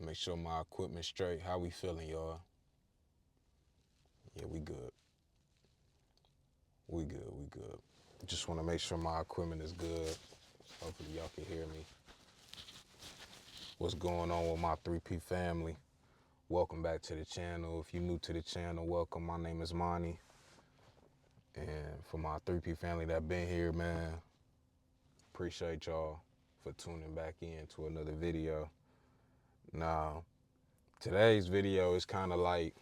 Make sure my equipment straight. How we feeling, y'all? Yeah, we good. We good. We good. Just want to make sure my equipment is good. Hopefully y'all can hear me. What's going on with my 3P family? Welcome back to the channel. If you're new to the channel, welcome. My name is Monty. And for my 3P family that been here, man, appreciate y'all for tuning back in to another video. Now, today's video is kind of like,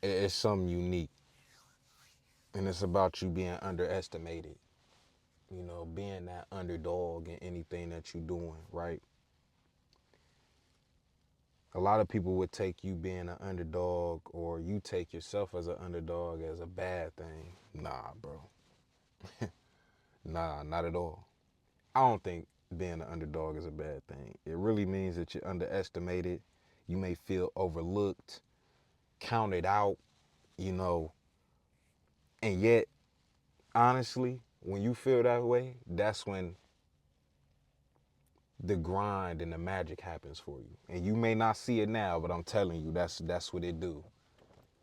it's something unique. And it's about you being underestimated. You know, being that underdog in anything that you're doing, right? A lot of people would take you being an underdog, or you take yourself as an underdog, as a bad thing. Nah, bro. Nah, not at all. I don't think being an underdog is a bad thing. It really means that you're underestimated. You may feel overlooked, counted out, you know. And yet, honestly, when you feel that way, that's when the grind and the magic happens for you. And you may not see it now, but I'm telling you, that's what it do.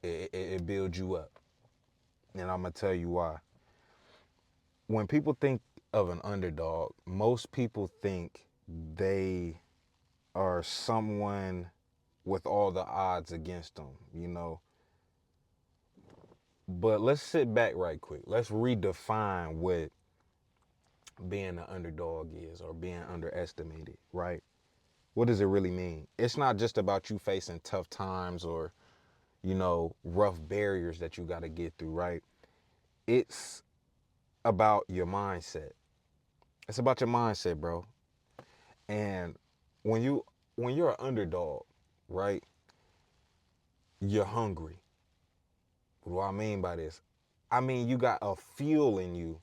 It builds you up. And I'm going to tell you why. When people think of an underdog, most people think they are someone with all the odds against them, you know. But let's sit back right quick. Let's redefine what being an underdog is, or being underestimated, right? What does it really mean? It's not just about you facing tough times or, you know, rough barriers that you got to get through, right? It's about your mindset. It's about your mindset, bro. And when you're an underdog, right? You're hungry. What do I mean by this? I mean, you got a fuel in you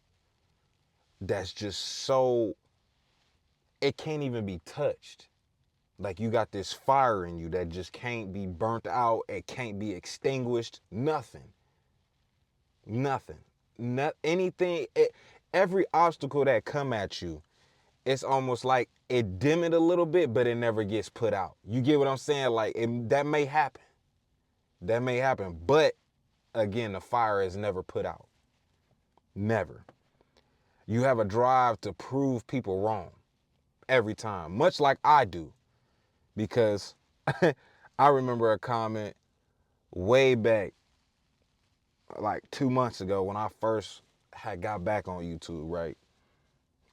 that's just so, it can't even be touched. Like, you got this fire in you that just can't be burnt out. It can't be extinguished. Nothing. Nothing. Not anything. Every obstacle that come at you, it's almost like it dim it a little bit, but it never gets put out. You get what I'm saying? Like, that may happen. That may happen. But again, the fire is never put out. Never. You have a drive to prove people wrong every time, much like I do. Because I remember a comment way back, like 2 months ago, when I first had got back on YouTube, right?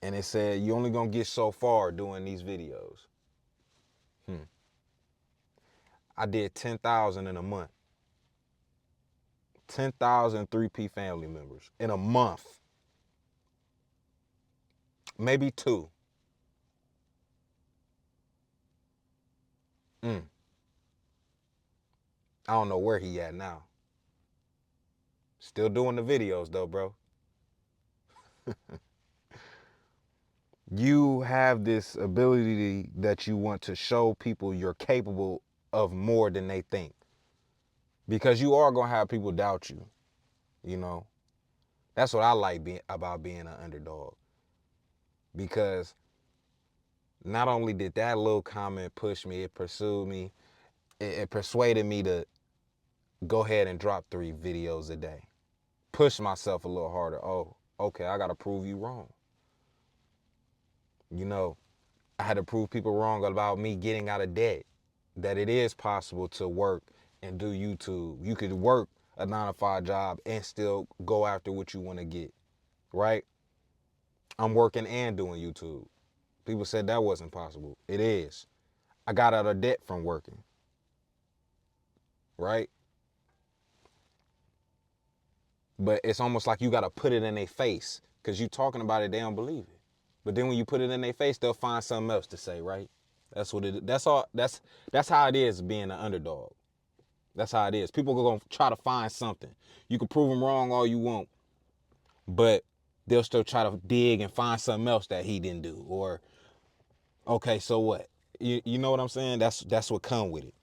And it said, you only gonna get so far doing these videos. I did 10,000 in a month. 10,000 3P family members in a month. Maybe two. I don't know where he at now. Still doing the videos though, bro. You have this ability that you want to show people you're capable of more than they think. Because you are going to have people doubt you, you know. That's what I like about being an underdog. Because not only did that little comment push me, it pursued me, it persuaded me to go ahead and drop 3 videos a day. Push myself a little harder. Oh, okay, I got to prove you wrong. You know, I had to prove people wrong about me getting out of debt. That it is possible to work and do YouTube. You could work a 9-to-5 job and still go after what you want to get, right? I'm working and doing YouTube. People said that wasn't possible. It is. I got out of debt from working, right? But it's almost like you got to put it in their face, because you talking about it, they don't believe it. But then when you put it in their face, they'll find something else to say, right? That's what it. That's all. That's how it is being an underdog. That's how it is. People are gonna try to find something. You can prove them wrong all you want, but they'll still try to dig and find something else that he didn't do. Or, okay, so what? You know what I'm saying? That's what come with it.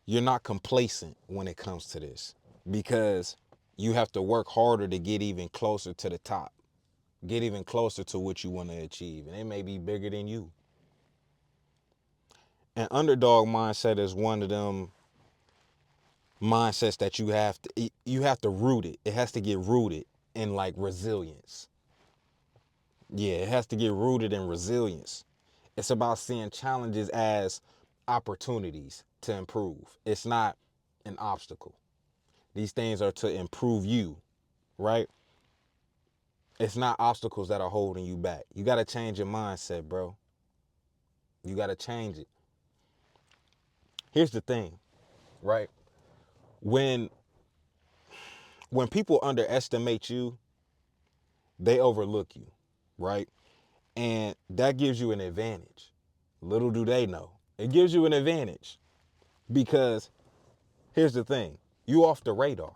You're not complacent when it comes to this, because you have to work harder to get even closer to the top. get even closer to what you want to achieve, and it may be bigger than you. An underdog mindset is one of them mindsets that you have to root it. It has to get rooted in like resilience. Yeah, it has to get rooted in resilience. It's about seeing challenges as opportunities to improve. It's not an obstacle. These things are to improve you, right? It's not obstacles that are holding you back. You got to change your mindset, bro. You got to change it. Here's the thing, right? When when people underestimate you, they overlook you, right? And that gives you an advantage. Little do they know. It gives you an advantage because here's the thing. You off the radar.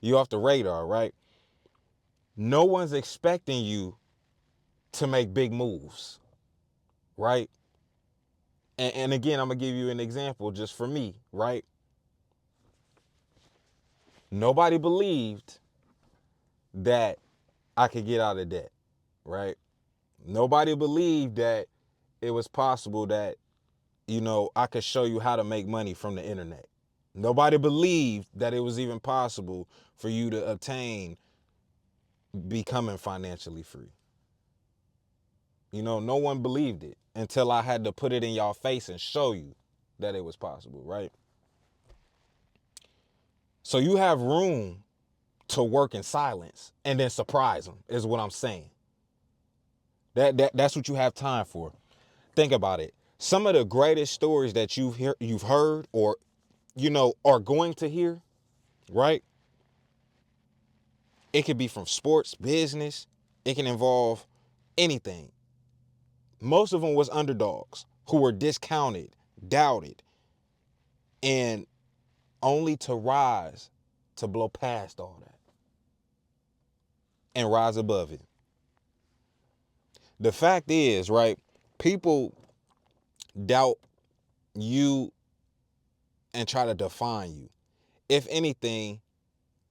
You off the radar, right? No one's expecting you to make big moves, right? And again, I'm going to give you an example just for me, right? Nobody believed that I could get out of debt, right? Nobody believed that it was possible that, I could show you how to make money from the internet. Nobody believed that it was even possible for you to obtain becoming financially free. No one believed it until I had to put it in y'all face and show you that it was possible, right? So you have room to work in silence and then surprise them is what I'm saying. That's what you have time for. Think about it. Some of the greatest stories that you've heard or are going to hear, right? It could be from sports, business, it can involve anything. Most of them was underdogs who were discounted, doubted, and only to rise to blow past all that and rise above it. The fact is, right, people doubt you and try to define you. If anything,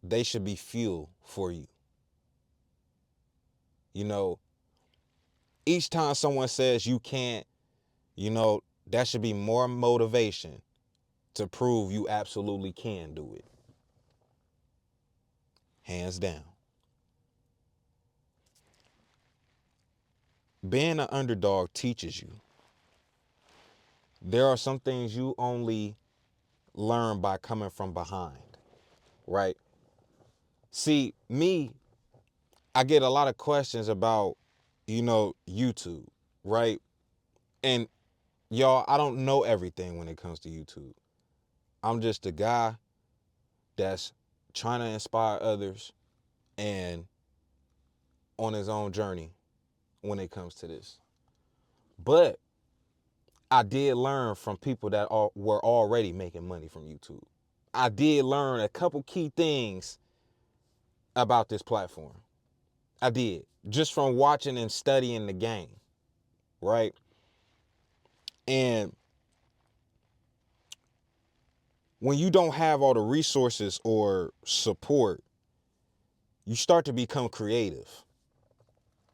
they should be fuel for you. You know, each time someone says you can't, that should be more motivation to prove you absolutely can do it. Hands down. Being an underdog teaches you. There are some things you only learn by coming from behind, right? See, me, I get a lot of questions about, YouTube, right? And y'all, I don't know everything when it comes to YouTube. I'm just a guy that's trying to inspire others and on his own journey when it comes to this. But I did learn from people that were already making money from YouTube. I did learn a couple key things about this platform. I did. Just from watching and studying the game, right? And when you don't have all the resources or support, you start to become creative,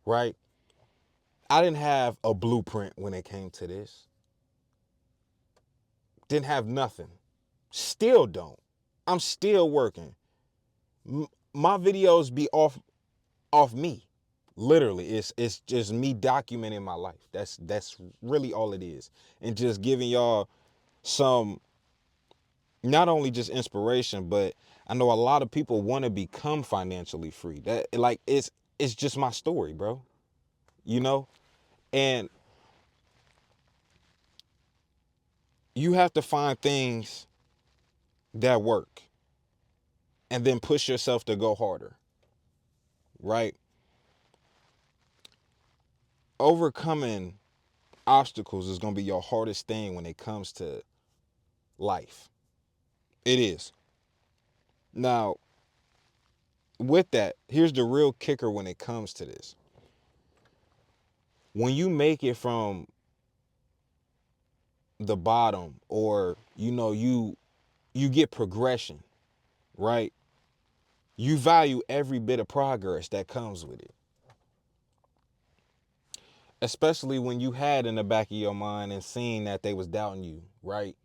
right? I didn't have a blueprint when it came to this. Didn't have nothing. Still don't. I'm still working. My videos be off me. Literally, it's just me documenting my life. That's really all it is. And just giving y'all some not only just inspiration, but I know a lot of people want to become financially free. That like it's just my story, bro. You know? And you have to find things that work and then push yourself to go harder. Right? Overcoming obstacles is going to be your hardest thing when it comes to life. It is. Now, with that, here's the real kicker when it comes to this. When you make it from the bottom or you get progression, right? You value every bit of progress that comes with it. Especially when you had in the back of your mind and seeing that they was doubting you, right?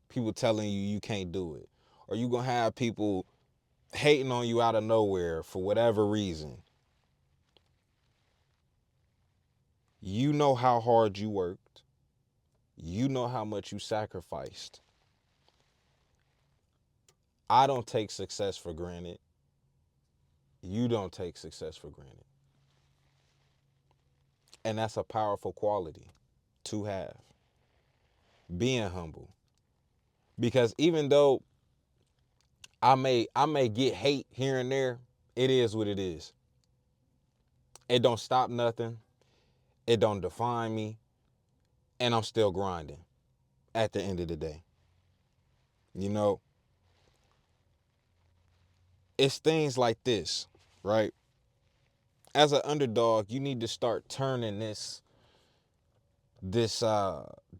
People telling you you can't do it. Or you gonna have people hating on you out of nowhere for whatever reason. You know how hard you worked. You know how much you sacrificed. I don't take success for granted. You don't take success for granted. And that's a powerful quality to have. Being humble. Because even though I may get hate here and there, it is what it is. It don't stop nothing. It don't define me. And I'm still grinding at the end of the day. You know, it's things like this, right? As an underdog, you need to start turning this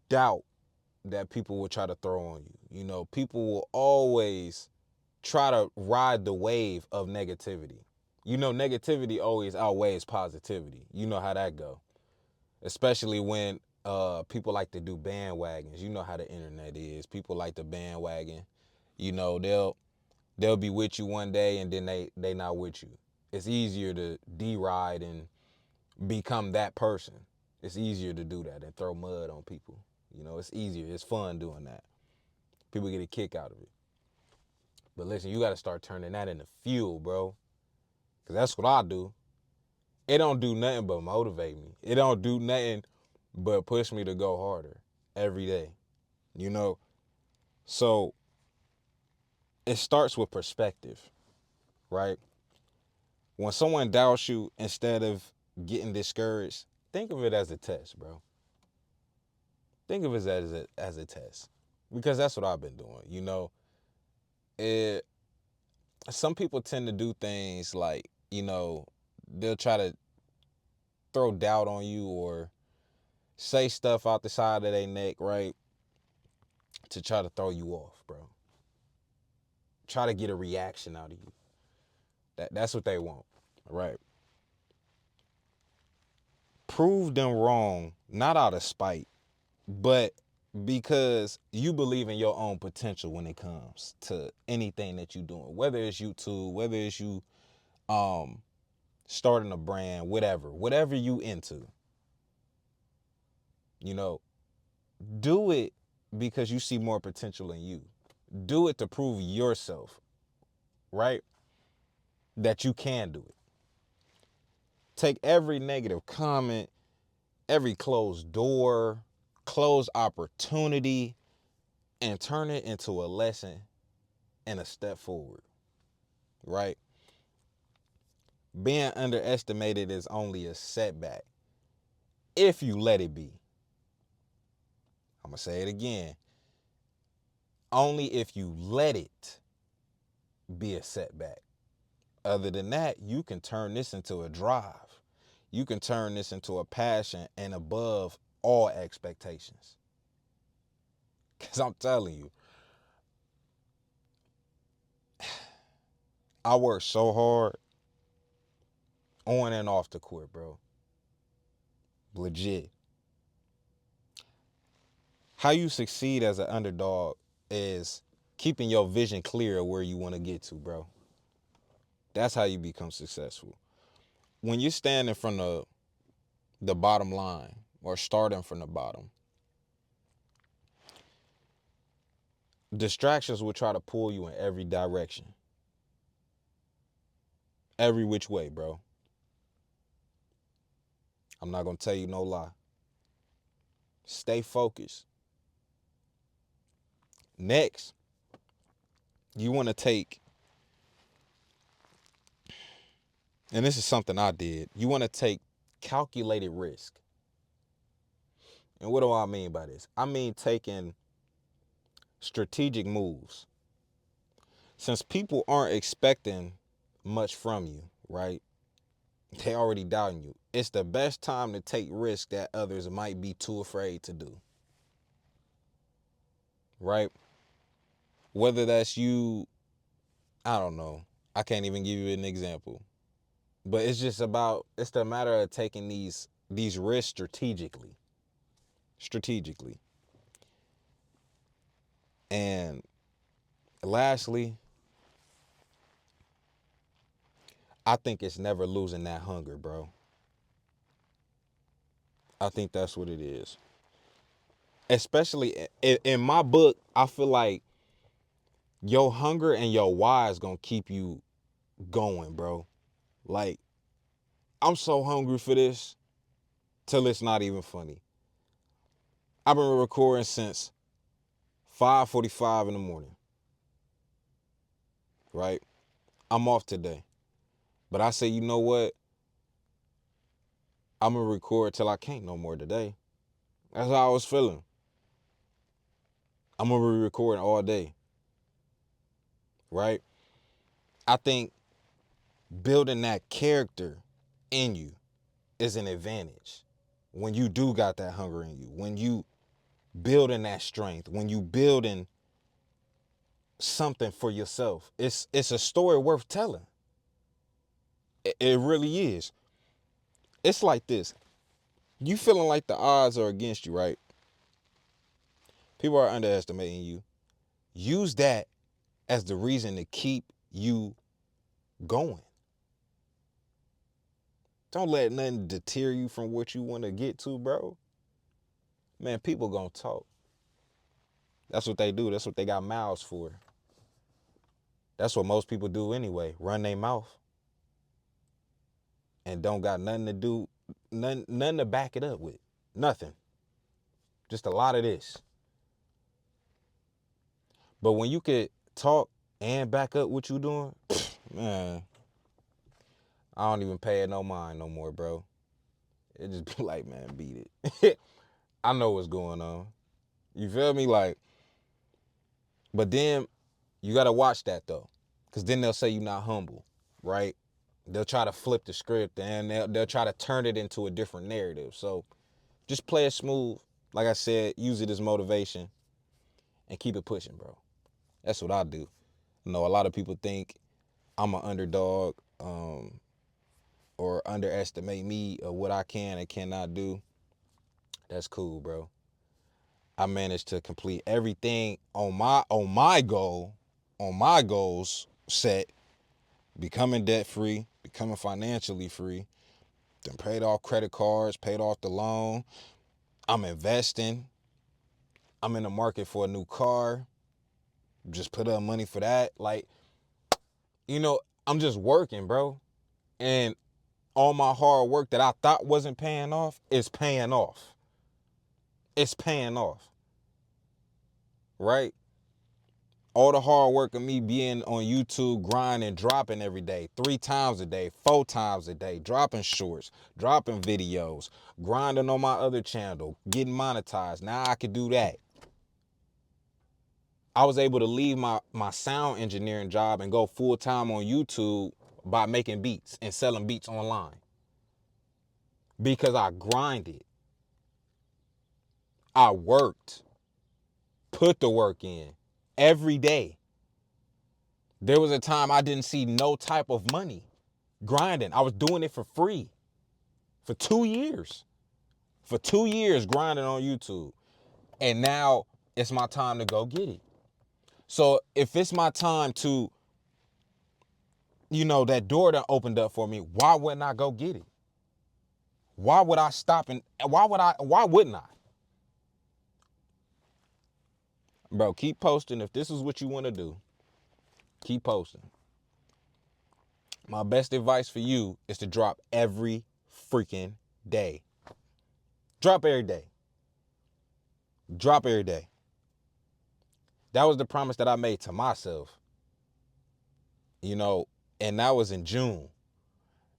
doubt that people will try to throw on you. You know, people will always try to ride the wave of negativity. You know, negativity always outweighs positivity. You know how that go. Especially when people like to do bandwagons. You know how the internet is. People like to bandwagon. You know, they'll be with you one day and then they not with you. It's easier to deride and become that person. It's easier to do that and throw mud on people. You know, it's easier. It's fun doing that. People get a kick out of it. But listen, you got to start turning that into fuel, bro. Because that's what I do. It don't do nothing but motivate me. It don't do nothing but push me to go harder every day. You know? So it starts with perspective, right? When someone doubts you, instead of getting discouraged, think of it as a test, bro. Think of it as a test. Because that's what I've been doing. You know, it some people tend to do things like, you know, they'll try to throw doubt on you or say stuff out the side of their neck, right? To try to throw you off, bro. Try to get a reaction out of you. That's what they want, right? Prove them wrong, not out of spite, but because you believe in your own potential when it comes to anything that you're doing, whether it's YouTube, whether it's you um starting a brand, whatever you into, you know, do it because you see more potential in you. Do it to prove yourself, right? That you can do it. Take every negative comment, every closed door, closed opportunity, and turn it into a lesson and a step forward, right? Being underestimated is only a setback if you let it be. I'm going to say it again. Only if you let it be a setback. Other than that, you can turn this into a drive. You can turn this into a passion and above all expectations. Because I'm telling you, I work so hard on and off the court, bro. Legit. How you succeed as an underdog is keeping your vision clear of where you want to get to, bro. That's how you become successful. When you're standing from the bottom line or starting from the bottom, distractions will try to pull you in every direction. Every which way, bro. I'm not going to tell you no lie. Stay focused. Next, you want to take, and this is something I did, you want to take calculated risk. And what do I mean by this? I mean taking strategic moves. Since people aren't expecting much from you, right? They already doubting you. It's the best time to take risks that others might be too afraid to do, right? Whether that's you, I don't know, I can't even give you an example. But it's just about, it's the matter of taking these risks strategically. Strategically. And lastly, I think it's never losing that hunger, bro. I think that's what it is. Especially in my book, I feel like your hunger and your why is gonna keep you going, bro. Like, I'm so hungry for this till it's not even funny. I've been recording since 5:45 in the morning, right? I'm off today. But I say, you know what? I'm gonna record till I can't no more today. That's how I was feeling. I'm gonna be recording all day, right? I think building that character in you is an advantage. When you do got that hunger in you, when you building that strength, when you building something for yourself, it's a story worth telling. It really is. It's like this. You feeling like the odds are against you, right? People are underestimating you. Use that as the reason to keep you going. Don't let nothing deter you from what you want to get to, bro. Man, people gonna talk. That's what they do. That's what they got mouths for. That's what most people do anyway. Run their mouth and don't got nothing to do, nothing to back it up with. Nothing. Just a lot of this. But when you could talk and back up what you doing, man, I don't even pay it no mind no more, bro. It just be like, man, beat it. I know what's going on. You feel me? Like, but then you gotta watch that though, because then they'll say you're not humble, right? They'll try to flip the script and they'll try to turn it into a different narrative. So just play it smooth. Like I said, use it as motivation and keep it pushing, bro. That's what I do. You know, a lot of people think I'm an underdog, or underestimate me or what I can and cannot do. That's cool, bro. I managed to complete everything on my goals set, becoming debt free, becoming financially free, then paid off credit cards, paid off the loan. I'm investing. I'm in the market for a new car. Just put up money for that. Like, you know, I'm just working, bro. And all my hard work that I thought wasn't paying off is paying off. It's paying off. Right? All the hard work of me being on YouTube, grinding, dropping every day, 3 times a day, 4 times a day, dropping shorts, dropping videos, grinding on my other channel, getting monetized. Now I could do that. I was able to leave my sound engineering job and go full time on YouTube by making beats and selling beats online. Because I grinded. I worked. Put the work in every day. There was a time I didn't see no type of money grinding. I was doing it for free for 2 years. For 2 years grinding on YouTube. And now it's my time to go get it. So if it's my time to, that door that opened up for me, why wouldn't I go get it? Why would I stop and why wouldn't I? Bro, keep posting. If this is what you want to do, keep posting. My best advice for you is to drop every freaking day. Drop every day. Drop every day. That was the promise that I made to myself. And that was in June.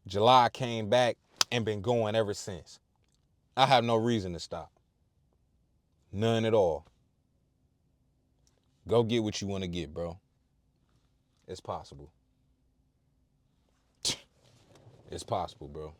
July I came back and been going ever since. I have no reason to stop. None at all. Go get what you want to get, bro. It's possible. It's possible, bro.